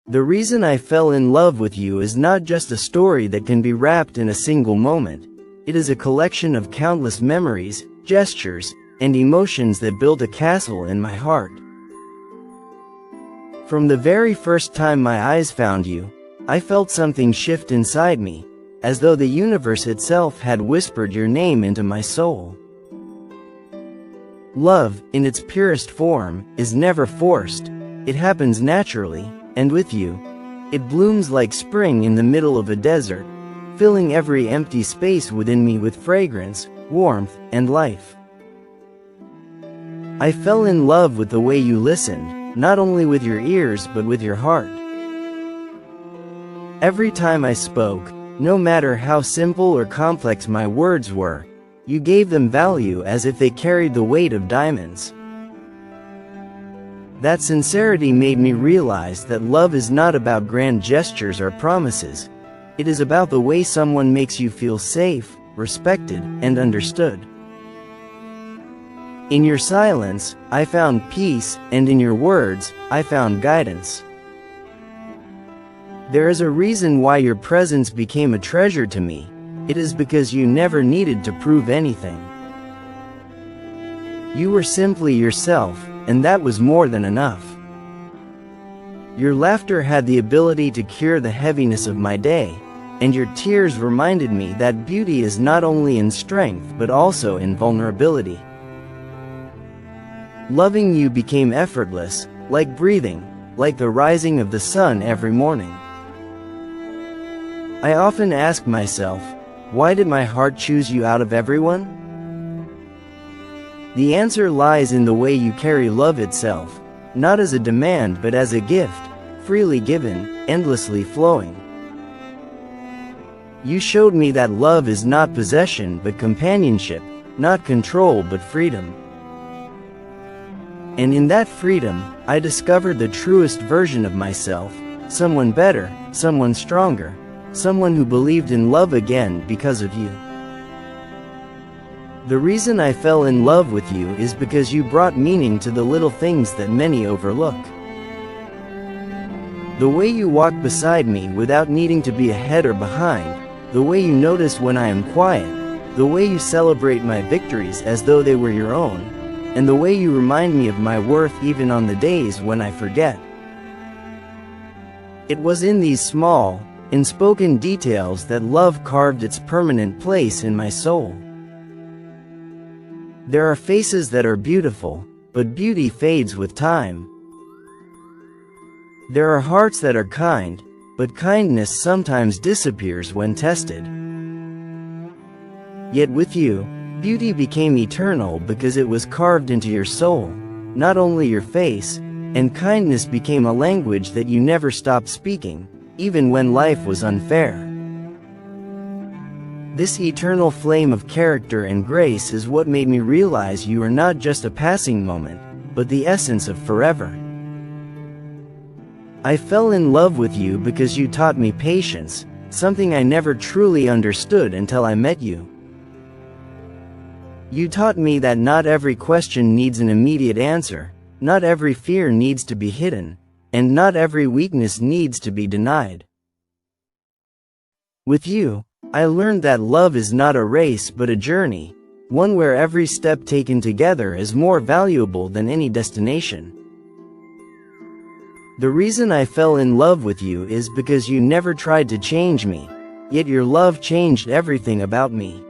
The reason I fell in love with you is not just a story that can be wrapped in a single moment. It is a collection of countless memories, gestures, and emotions that built a castle in my heart. From the very first time my eyes found you, I felt something shift inside me, as though the universe itself had whispered your name into my soul. Love, in its purest form, is never forced. It happens naturally, and with you, it blooms like spring in the middle of a desert, filling every empty space within me with fragrance, warmth, and life. I fell in love with the way you listened, not only with your ears but with your heart. Every time I spoke, no matter how simple or complex my words were, you gave them value as if they carried the weight of diamonds. That sincerity made me realize that love is not about grand gestures or promises. It is about the way someone makes you feel safe, respected, and understood. In your silence, I found peace, and in your words, I found guidance. There is a reason why your presence became a treasure to me. It is because you never needed to prove anything. You were simply yourself, and that was more than enough. Your laughter had the ability to cure the heaviness of my day, and your tears reminded me that beauty is not only in strength but also in vulnerability. Loving you became effortless, like breathing, like the rising of the sun every morning. I often ask myself, why did my heart choose you out of everyone? The answer lies in the way you carry love itself, not as a demand but as a gift, freely given, endlessly flowing. You showed me that love is not possession but companionship, not control but freedom. And in that freedom, I discovered the truest version of myself, someone better, someone stronger, someone who believed in love again because of you. The reason I fell in love with you is because you brought meaning to the little things that many overlook. The way you walk beside me without needing to be ahead or behind, the way you notice when I am quiet, the way you celebrate my victories as though they were your own, and the way you remind me of my worth even on the days when I forget. It was in these small, unspoken details that love carved its permanent place in my soul. There are faces that are beautiful, but beauty fades with time. There are hearts that are kind, but kindness sometimes disappears when tested. Yet with you, beauty became eternal because it was carved into your soul, not only your face, and kindness became a language that you never stopped speaking, even when life was unfair. This eternal flame of character and grace is what made me realize you are not just a passing moment, but the essence of forever. I fell in love with you because you taught me patience, something I never truly understood until I met you. You taught me that not every question needs an immediate answer, not every fear needs to be hidden, and not every weakness needs to be denied. With you, I learned that love is not a race but a journey, one where every step taken together is more valuable than any destination. The reason I fell in love with you is because you never tried to change me, yet your love changed everything about me.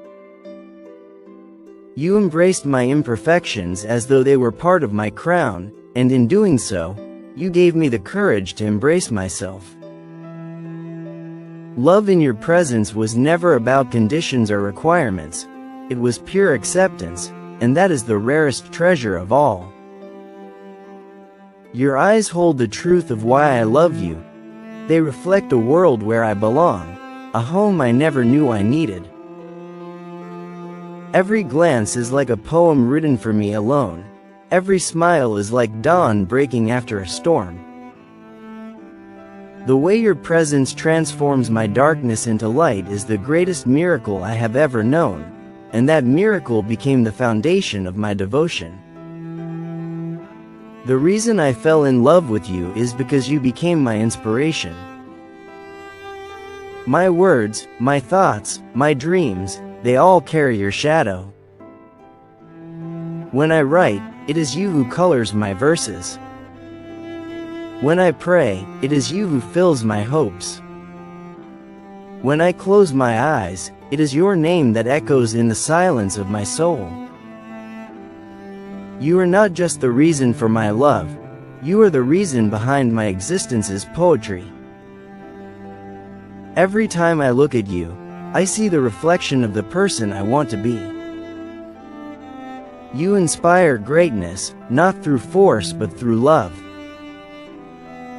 You embraced my imperfections as though they were part of my crown, and in doing so, you gave me the courage to embrace myself. Love in your presence was never about conditions or requirements. It was pure acceptance, and that is the rarest treasure of all. Your eyes hold the truth of why I love you. They reflect a world where I belong, a home I never knew I needed. Every glance is like a poem written for me alone. Every smile is like dawn breaking after a storm. The way your presence transforms my darkness into light is the greatest miracle I have ever known, and that miracle became the foundation of my devotion. The reason I fell in love with you is because you became my inspiration. My words, my thoughts, my dreams, they all carry your shadow. When I write, it is you who colors my verses. When I pray, it is you who fills my hopes. When I close my eyes, it is your name that echoes in the silence of my soul. You are not just the reason for my love, you are the reason behind my existence's poetry. Every time I look at you, I see the reflection of the person I want to be. You inspire greatness, not through force but through love.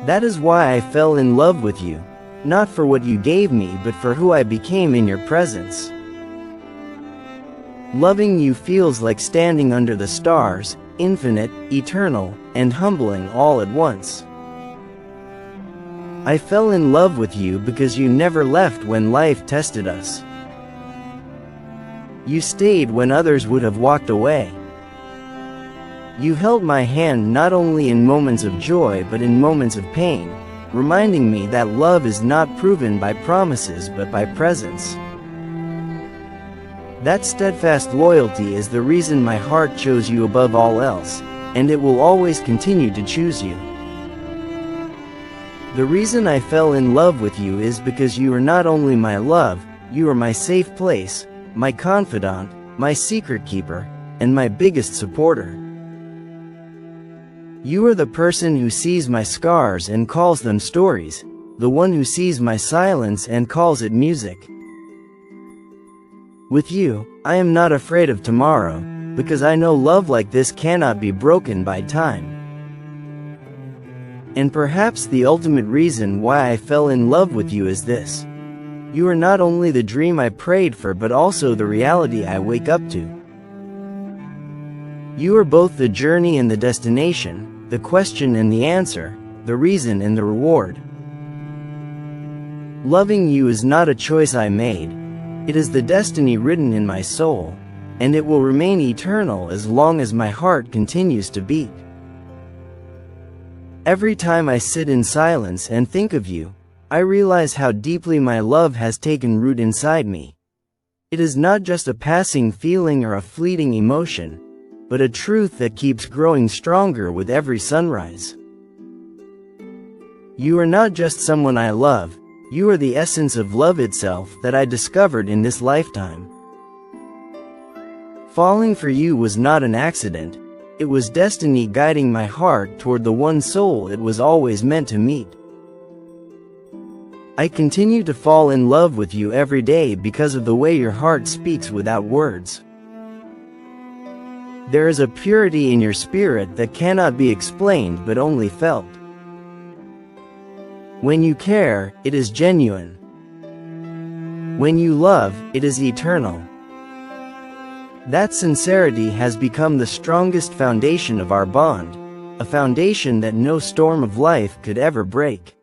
That is why I fell in love with you, not for what you gave me but for who I became in your presence. Loving you feels like standing under the stars, infinite, eternal, and humbling all at once. I fell in love with you because you never left when life tested us. You stayed when others would have walked away. You held my hand not only in moments of joy but in moments of pain, reminding me that love is not proven by promises but by presence. That steadfast loyalty is the reason my heart chose you above all else, and it will always continue to choose you. The reason I fell in love with you is because you are not only my love, you are my safe place, my confidant, my secret keeper, and my biggest supporter. You are the person who sees my scars and calls them stories, the one who sees my silence and calls it music. With you, I am not afraid of tomorrow, because I know love like this cannot be broken by time. And perhaps the ultimate reason why I fell in love with you is this. You are not only the dream I prayed for but also the reality I wake up to. You are both the journey and the destination, the question and the answer, the reason and the reward. Loving you is not a choice I made. It is the destiny written in my soul, and it will remain eternal as long as my heart continues to beat. Every time I sit in silence and think of you, I realize how deeply my love has taken root inside me. It is not just a passing feeling or a fleeting emotion, but a truth that keeps growing stronger with every sunrise. You are not just someone I love, you are the essence of love itself that I discovered in this lifetime. Falling for you was not an accident, it was destiny guiding my heart toward the one soul it was always meant to meet. I continue to fall in love with you every day because of the way your heart speaks without words. There is a purity in your spirit that cannot be explained but only felt. When you care, it is genuine. When you love, it is eternal. That sincerity has become the strongest foundation of our bond, a foundation that no storm of life could ever break.